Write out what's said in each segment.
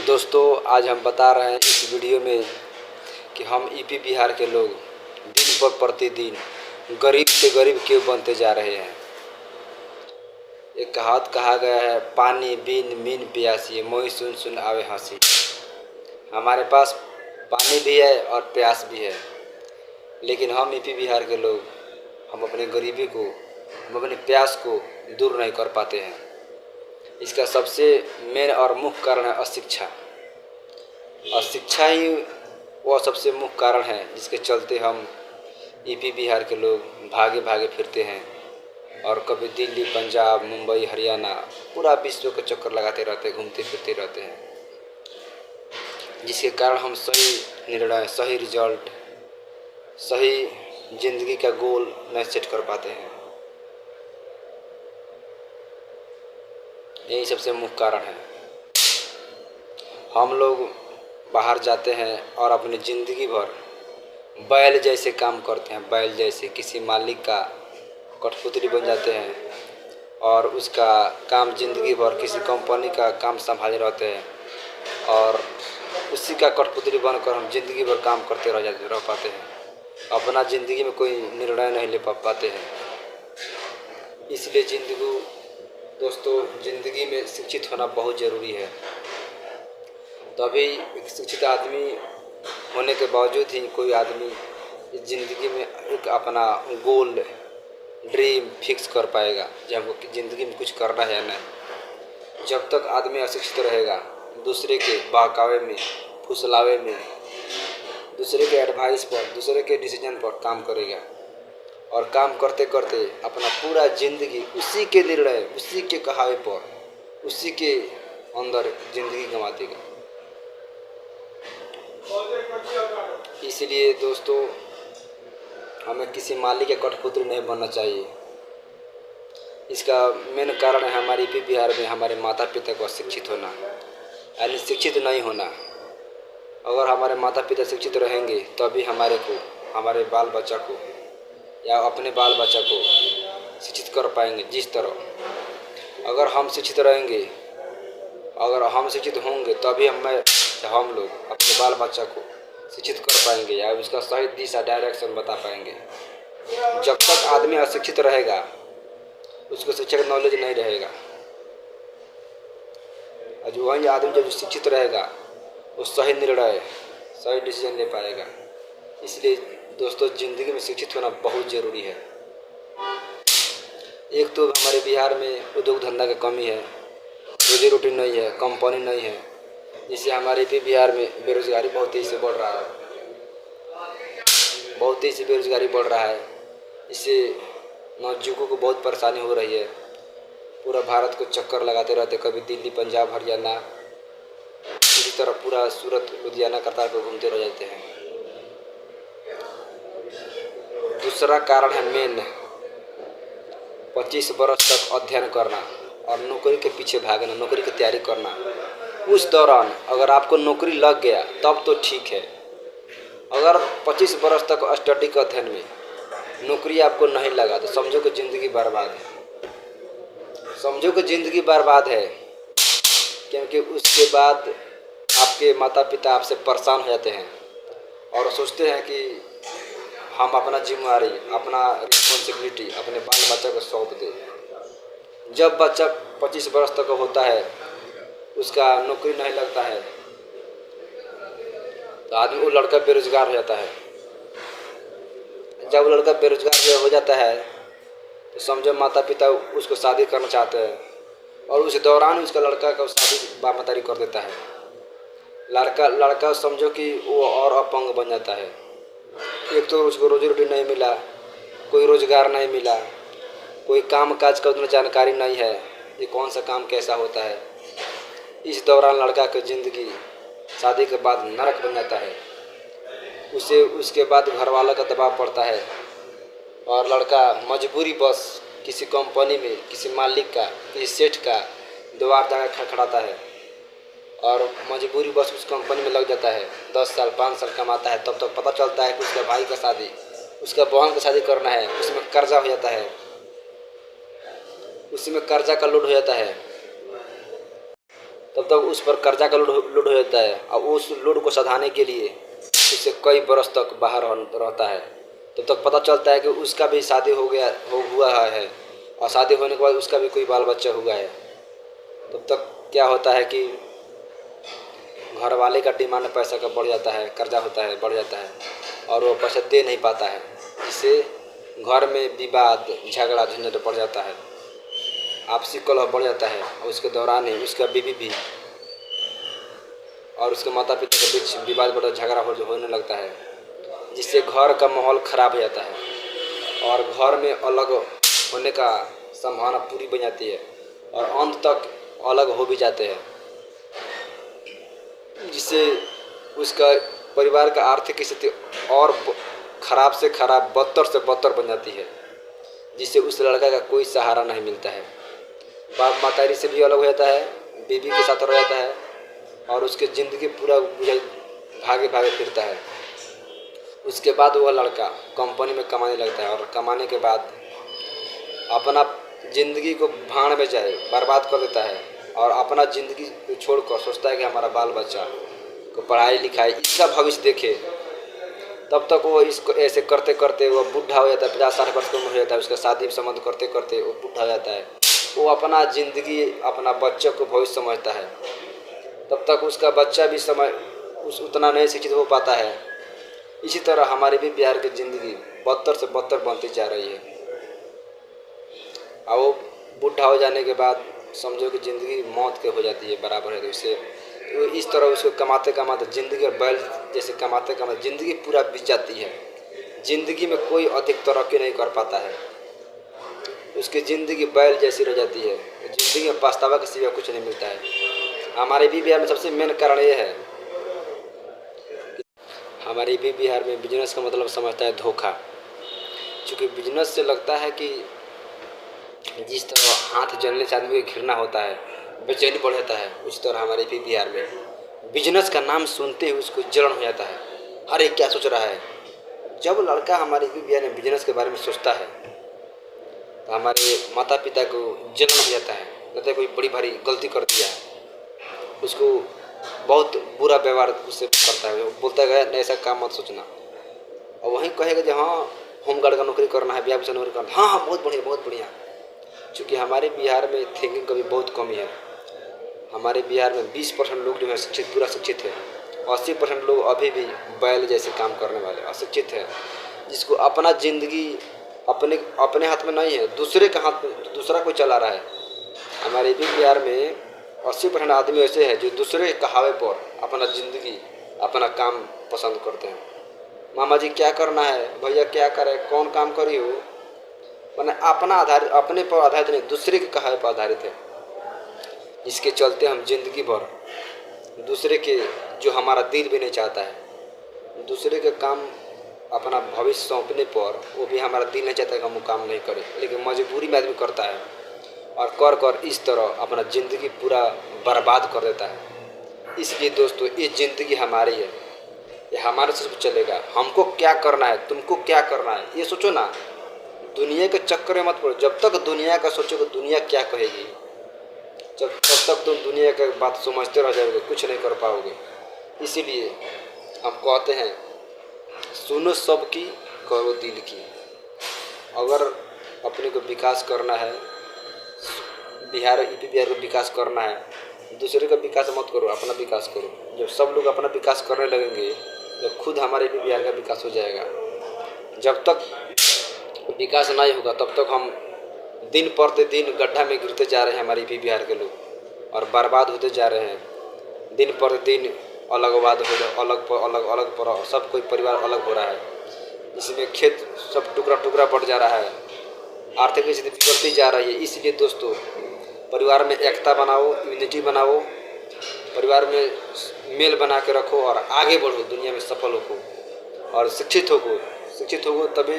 दोस्तों, आज हम बता रहे हैं इस वीडियो में कि हम यूपी बिहार के लोग दिन पर प्रतिदिन गरीब से गरीब क्यों बनते जा रहे हैं। एक कहावत कहा गया है, पानी बिन मीन प्यासी मोहि सुन सुन आवे हंसी। हमारे पास पानी भी है और प्यास भी है, लेकिन हम यूपी बिहार के लोग हम अपनी गरीबी को, हम अपनी प्यास को दूर नहीं कर पाते हैं। इसका सबसे मेन और मुख्य कारण है अशिक्षा। अशिक्षा ही वह सबसे मुख्य कारण है जिसके चलते हम यूपी बिहार के लोग भागे भागे फिरते हैं और कभी दिल्ली, पंजाब, मुंबई, हरियाणा, पूरा विश्व का चक्कर लगाते रहते, घूमते फिरते रहते हैं, जिसके कारण हम सही निर्णय, सही रिजल्ट, सही जिंदगी का गोल नहीं सेट कर पाते हैं। यही सबसे मुख्य कारण है। हम लोग बाहर जाते हैं और अपनी ज़िंदगी भर बैल जैसे काम करते हैं, बैल जैसे किसी मालिक का कठपुतली बन जाते हैं और उसका काम ज़िंदगी भर किसी कंपनी का काम संभाले रहते हैं और उसी का कठपुतली बनकर हम ज़िंदगी भर काम करते रह पाते हैं। अपना ज़िंदगी में कोई निर्णय नहीं ले पाते हैं। इसलिए दोस्तों, ज़िंदगी में शिक्षित होना बहुत ज़रूरी है। तभी एक शिक्षित आदमी होने के बावजूद ही कोई आदमी इस ज़िंदगी में एक अपना गोल, ड्रीम फिक्स कर पाएगा जब हमको ज़िंदगी में कुछ करना है या नहीं। जब तक आदमी अशिक्षित रहेगा, दूसरे के बहकावे में, फुसलावे में, दूसरे के एडवाइस पर, दूसरे के डिसीजन पर काम करेगा और काम करते करते अपना पूरा ज़िंदगी उसी के निर्णय, उसी के कहावे पर, उसी के अंदर ज़िंदगी गंवा देगा। इसलिए दोस्तों, हमें किसी मालिक के कठपुतली नहीं बनना चाहिए। इसका मेन कारण है हमारे यूपी बिहार में हमारे माता पिता को शिक्षित होना, यानी शिक्षित नहीं होना। अगर हमारे माता पिता शिक्षित रहेंगे तभी हमारे बाल बच्चा को या अपने बाल बच्चा को शिक्षित कर पाएंगे। जिस तरह अगर हम शिक्षित रहेंगे, अगर हम शिक्षित होंगे तभी हम लोग अपने बाल बच्चा को शिक्षित कर पाएंगे या उसका सही दिशा, डायरेक्शन बता पाएंगे। जब तक आदमी अशिक्षित रहेगा, उसको शिक्षा का नॉलेज नहीं रहेगा। और वही आदमी जब शिक्षित रहेगा, वो सही निर्णय, सही डिसीजन ले पाएगा। इसलिए दोस्तों, ज़िंदगी में शिक्षित होना बहुत ज़रूरी है। एक तो हमारे बिहार में उद्योग धंधा की कमी है, रोजी रोटी नहीं है, कंपनी नहीं है, जिससे हमारे बिहार में बेरोजगारी बहुत तेज़ी से बढ़ रहा है, बहुत तेज़ी से बेरोजगारी बढ़ रहा है। इससे नौजुवानों को बहुत परेशानी हो रही है। पूरा भारत को चक्कर लगाते रहते, कभी दिल्ली, पंजाब, हरियाणा, इसी तरह पूरा सूरत, लुधियाना, करतारपुर घूमते रह जाते हैं। दूसरा कारण है मेन, 25 वर्ष तक अध्ययन करना और नौकरी के पीछे भागना, नौकरी की तैयारी करना। उस दौरान अगर आपको नौकरी लग गया तब तो ठीक है। अगर 25 वर्ष तक स्टडी के अध्ययन में नौकरी आपको नहीं लगा तो समझो कि ज़िंदगी बर्बाद है। समझो कि ज़िंदगी बर्बाद है, क्योंकि उसके बाद आपके माता पिता आपसे परेशान हो जाते हैं और सोचते हैं कि हम अपना जिम्मेदारी, अपना रिस्पॉन्सिबिलिटी अपने बाल बच्चा को सौंप दें। जब बच्चा 25 वर्ष तक होता है, उसका नौकरी नहीं लगता है तो आदमी, वो लड़का बेरोजगार हो जाता है। जब वो लड़का बेरोजगार हो जाता है तो समझो माता पिता उसको शादी करना चाहते हैं और उस दौरान उसका लड़का का शादी बामतारी कर देता है। लड़का समझो कि वो और अपंग बन जाता है। एक तो उसको रोजी रोटी नहीं मिला, कोई रोजगार नहीं मिला, कोई काम काज का उतना जानकारी नहीं है ये कौन सा काम कैसा होता है। इस दौरान लड़का की ज़िंदगी शादी के बाद नरक बन जाता है। उसके बाद घर वालों का दबाव पड़ता है और लड़का मजबूरी बस किसी कंपनी में, किसी मालिक का, किसी सेठ का द्वार जाकर खड़खड़ाता है और मजबूरी बस उस कंपनी में लग जाता है। 10 साल 5 साल कमाता है, तब तक पता चलता है कि उसका भाई का शादी, उसका बहन का शादी करना है। उसमें कर्जा हो जाता है, उसमें कर्जा का लोड हो जाता है। तब तक उस पर कर्जा का लोड हो जाता है और उस लोड को सधाने के लिए उससे कई बरस तक बाहर रहता है। तब तक पता चलता है कि उसका भी शादी हुआ है और शादी होने के बाद उसका भी कोई बाल बच्चा हुआ है। तब तक क्या होता है कि घर वाले का डिमांड पैसा का बढ़ जाता है, कर्जा होता है बढ़ जाता है और वो पैसा दे नहीं पाता है, जिससे घर में विवाद झगड़ा झंझट बढ़ जाता है, आपसी कलह बढ़ जाता है और उसके दौरान ही उसका बीवी भी और उसके माता पिता के बीच विवाद बढ़ झगड़ा होने लगता है, जिससे घर का माहौल खराब हो जाता है और घर में अलग होने का संभावना पूरी बन जाती है और अंत तक अलग हो भी जाते हैं, जिससे उसका परिवार का आर्थिक स्थिति और खराब से खराब बदतर से बदतर बन जाती है, जिससे उस लड़का का कोई सहारा नहीं मिलता है। बाप मातारी से भी अलग हो जाता है, बीवी के साथ रह जाता है और उसकी ज़िंदगी पूरा भागे भागे फिरता है। उसके बाद वह लड़का कंपनी में कमाने लगता है और कमाने के बाद अपना ज़िंदगी को भाड़ में जाए बर्बाद कर देता है और अपना ज़िंदगी को छोड़कर सोचता है कि हमारा बाल बच्चा को पढ़ाई लिखाई इसका भविष्य देखे। तब तक वो इसको ऐसे करते करते वो बूढ़ा हो जाता है, 50-60 वर्ष की उम्र हो जाता है, उसका शादी संबंध करते करते वो बूढ़ा हो जाता है। वो अपना ज़िंदगी अपना बच्चों को भविष्य समझता है, तब तक उसका बच्चा भी उतना नहीं शिक्षित हो पाता है। इसी तरह हमारे भी बिहार की ज़िंदगी बदतर से बदतर बनती जा रही है और वो बूढ़ा हो जाने के बाद समझो कि ज़िंदगी मौत के हो जाती है बराबर है। तो इससे तो इस तरह उसको कमाते कमाते ज़िंदगी और बैल जैसे कमाते कमाते ज़िंदगी पूरा बीत जाती है। ज़िंदगी में कोई अधिक तरक्की नहीं कर पाता है, उसकी ज़िंदगी बैल जैसी रह जाती है, ज़िंदगी में पछतावा के सिवा कुछ नहीं मिलता है। हमारे भी बिहार में सबसे मेन कारण ये है, हमारे भी बिहार में बिजनेस का मतलब समझता है धोखा। क्योंकि बिजनेस से लगता है कि जिस तरह हाथ जलने से आदमी को घृणा होता है, बेचैनी बढ़ जाता है, उस तरह हमारे भी बिहार में बिजनेस का नाम सुनते ही उसको जलन हो जाता है। अरे क्या सोच रहा है। जब लड़का हमारे भी बिहार में बिजनेस के बारे में सोचता है तो हमारे माता पिता को जलन हो जाता है, लगता है कोई बड़ी भारी गलती कर दिया है, उसको बहुत बुरा व्यवहार उससे करता है। वो बोलता है ऐसा काम मत सोचना और वहीं कहेगा कि हाँ होमगार्ड का नौकरी करना है, बिहार से नौकरी करना, हाँ हाँ बहुत बढ़िया बहुत बढ़िया। चूँकि हमारे बिहार में थिंकिंग का भी बहुत कमी है। हमारे बिहार में 20% लोग जो है शिक्षित पूरा शिक्षित है, 80% लोग अभी भी बैल जैसे काम करने वाले अशिक्षित है, जिसको अपना ज़िंदगी अपने हाथ में नहीं है, दूसरे के हाथ में दूसरा कोई चला रहा है। हमारे भी बिहार में 80% आदमी ऐसे हैं जो दूसरे के कहावे पर अपना ज़िंदगी अपना काम पसंद करते हैं। मामा जी क्या करना है, भैया क्या करे, कौन काम करी हो, मैंने अपना आधारित अपने पर आधारित नहीं दूसरे के कहावे पर आधारित है, जिसके चलते हम जिंदगी भर दूसरे के जो हमारा दिल भी नहीं चाहता है, दूसरे के काम अपना भविष्य सौंपने पर वो भी हमारा दिल नहीं चाहता कि हम वो काम नहीं करें, लेकिन मजबूरी में आदमी करता है और कर इस तरह अपना ज़िंदगी पूरा बर्बाद कर देता है। इसलिए दोस्तों ये ज़िंदगी हमारी है, ये हमारे से चलेगा। हमको क्या करना है, तुमको क्या करना है, ये सोचो ना। दुनिया के चक्कर में मत पड़ो। जब तक दुनिया का सोचोगे दुनिया क्या कहेगी, तब तक तुम दुनिया की बात समझते रह जाओगे, कुछ नहीं कर पाओगे। इसीलिए हम कहते हैं सुनो सबकी करो दिल की। अगर अपने को विकास करना है, बिहार को विकास करना है, दूसरे का विकास मत करो, अपना विकास करो। जब सब लोग अपना विकास करने लगेंगे तो खुद हमारे भी बिहार का विकास हो जाएगा। जब तक विकास नहीं होगा तब तक हम दिन प्रतिदिन गड्ढा में गिरते जा रहे हैं। हमारे भी बिहार के लोग और बर्बाद होते जा रहे हैं। दिन प्रतिदिन अलगवाद हो रहा, अलग पर सब कोई परिवार अलग हो रहा है, जिसमें खेत सब टुकड़ा टुकड़ा पड़ जा रहा है, आर्थिक स्थिति बिगड़ती जा रही है। इसलिए दोस्तों परिवार में एकता बनाओ, यूनिटी बनाओ, परिवार में मेल बना के रखो और आगे बढ़ो, दुनिया में सफल हो और शिक्षित हो तभी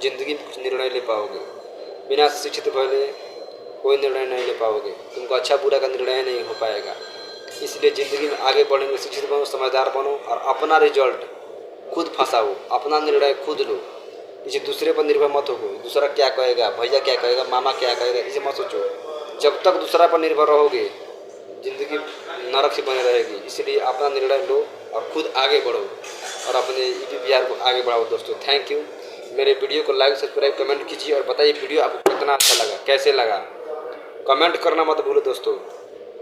जिंदगी में कुछ निर्णय ले पाओगे। बिना शिक्षित भले कोई निर्णय नहीं ले पाओगे, तुमको अच्छा बुरा का निर्णय नहीं हो पाएगा। इसलिए ज़िंदगी में आगे बढ़ने में शिक्षित बनो, समझदार बनो और अपना रिजल्ट खुद फंसाओ, अपना निर्णय खुद लो। किसी दूसरे पर निर्भर मत हो। दूसरा क्या कहेगा, भैया क्या कहेगा, मामा क्या कहेगा, इसे मत सोचो। जब तक दूसरा पर निर्भर रहोगे ज़िंदगी नरक से बने रहेगी। इसलिए अपना निर्णय लो और खुद आगे बढ़ो और अपने यूपी बिहार को आगे बढ़ाओ दोस्तों। Thank you. मेरे वीडियो को लाइक सब्सक्राइब कमेंट कीजिए और बताइए वीडियो आपको कितना अच्छा लगा, कैसे लगा। कमेंट करना मत भूलो दोस्तों।